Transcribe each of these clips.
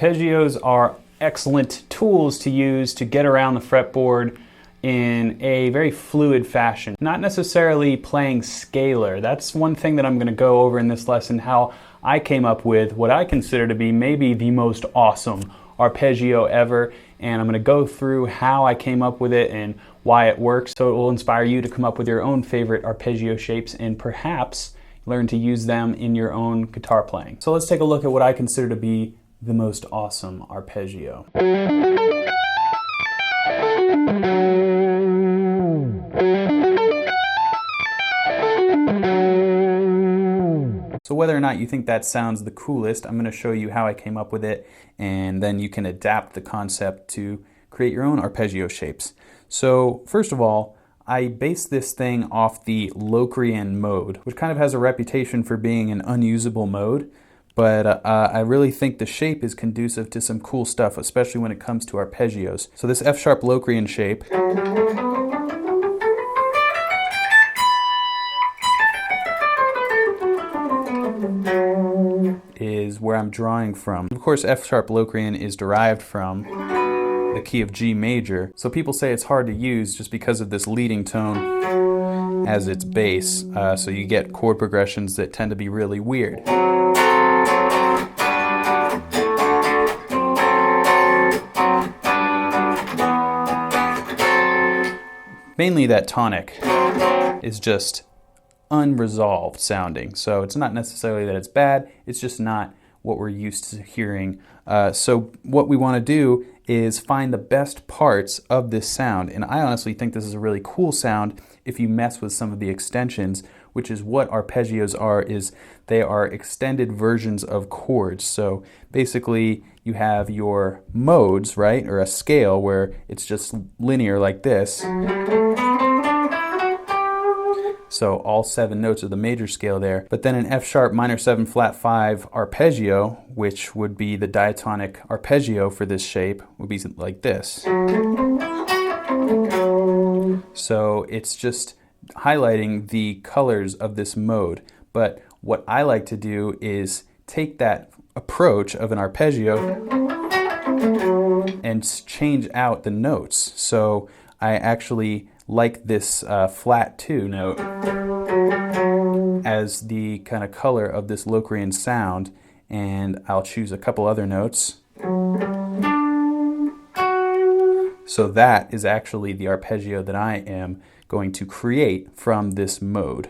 Arpeggios are excellent tools to use to get around the fretboard in a very fluid fashion. Not necessarily playing scalar. That's one thing that I'm going to go over in this lesson, how I came up with what I consider to be maybe the most awesome arpeggio ever, and I'm going to go through how I came up with it and why it works, so it will inspire you to come up with your own favorite arpeggio shapes and perhaps learn to use them in your own guitar playing. So let's take a look at what I consider to be the most awesome arpeggio. So whether or not you think that sounds the coolest, I'm going to show you how I came up with it, and then you can adapt the concept to create your own arpeggio shapes. So first of all, I based this thing off the Locrian mode, which kind of has a reputation for being an unusable mode, but I really think the shape is conducive to some cool stuff, especially when it comes to arpeggios. So this F-sharp Locrian shape is where I'm drawing from. Of course, F-sharp Locrian is derived from the key of G major, so people say it's hard to use just because of this leading tone as its bass, so you get chord progressions that tend to be really weird. Mainly that tonic is just unresolved sounding, so it's not necessarily that it's bad, it's just not what we're used to hearing. So what we want to do is find the best parts of this sound, and I honestly think this is a really cool sound if you mess with some of the extensions, which is what arpeggios are, is they are extended versions of chords. So basically you have your modes, right, or a scale where it's just linear like this. So all 7 notes of the major scale there. But then an F sharp minor 7 flat 5 arpeggio, which would be the diatonic arpeggio for this shape, would be like this. So it's just highlighting the colors of this mode. But what I like to do is take that approach of an arpeggio and change out the notes. So I actually like this flat 2 note as the kind of color of this Locrian sound, and I'll choose a couple other notes. So that is actually the arpeggio that I am going to create from this mode.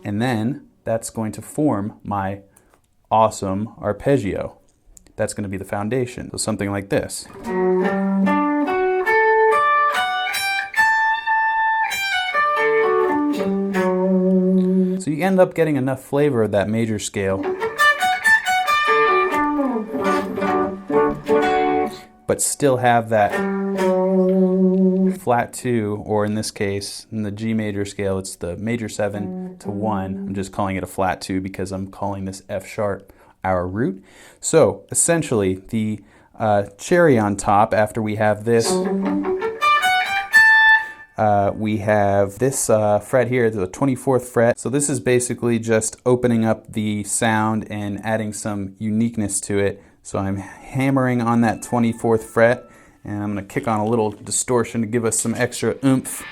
And then that's going to form my awesome arpeggio. That's going to be the foundation. So something like this. So you end up getting enough flavor of that major scale, but still have that flat 2, or in this case, in the G major scale, it's the major 7 to 1. I'm just calling it a flat 2 because I'm calling this F sharp our root. So essentially, the cherry on top, after we have this, we have this fret here, the 24th fret. So this is basically just opening up the sound and adding some uniqueness to it. So I'm hammering on that 24th fret, and I'm going to kick on a little distortion to give us some extra oomph.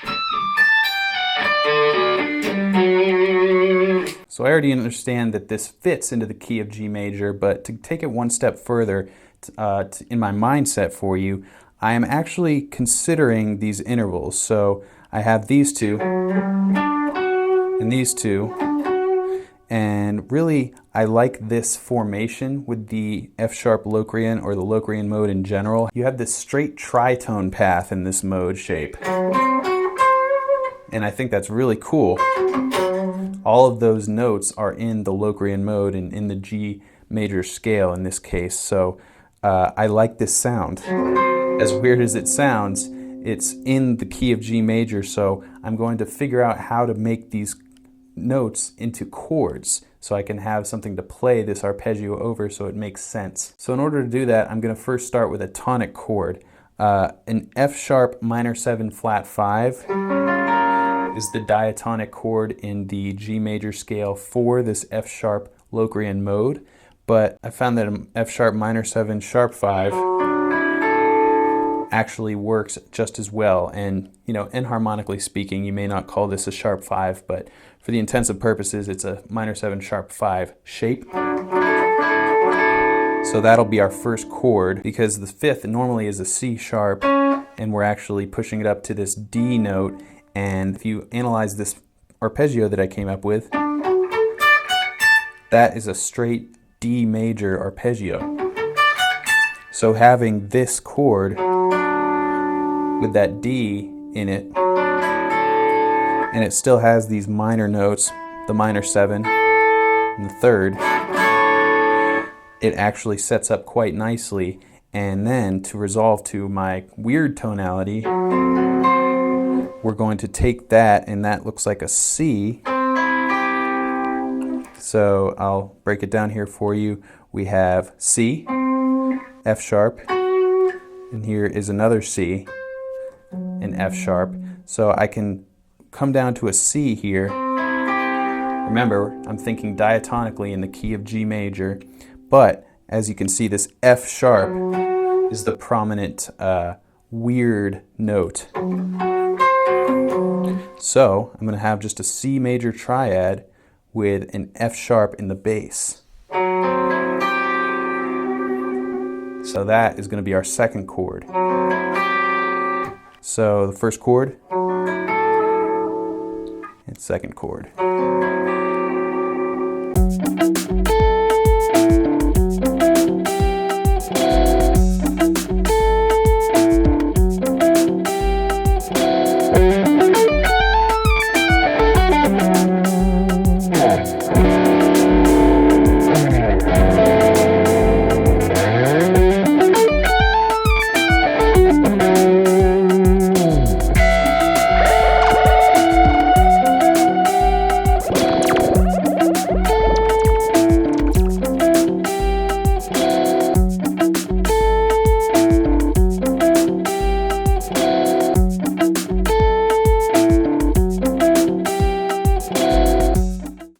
So I already understand that this fits into the key of G major, but to take it one step further in my mindset for you, I am actually considering these intervals. So I have these two and these two, and really I like this formation with the F sharp Locrian, or the Locrian mode in general. You have this straight tritone path in this mode shape, and I think that's really cool. All of those notes are in the Locrian mode and in the G major scale in this case, so I like this sound. As weird as it sounds, it's in the key of G major, so I'm going to figure out how to make these notes into chords so I can have something to play this arpeggio over so it makes sense. So in order to do that, I'm going to first start with a tonic chord. An F sharp minor 7 flat 5 is the diatonic chord in the G major scale for this F sharp Locrian mode. but I found that an F sharp minor 7 sharp 5 actually works just as well. And enharmonically speaking, you may not call this a sharp 5, but for the intents of purposes, it's a minor 7 sharp 5 shape. So that'll be our first chord, because the fifth normally is a C sharp, and we're actually pushing it up to this D note. And if you analyze this arpeggio that I came up with, that is a straight D major arpeggio. So having this chord with that D in it, and it still has these minor notes, the minor 7 and the third, it actually sets up quite nicely. And then to resolve to my weird tonality, we're going to take that, and that looks like a C. So I'll break it down here for you. We have C, F sharp, and here is another C, an F sharp. So I can come down to a C here. Remember, I'm thinking diatonically in the key of G major, but as you can see, this F sharp is the prominent weird note. So I'm going to have just a C major triad with an F sharp in the bass. So that is going to be our second chord. So the first chord and second chord.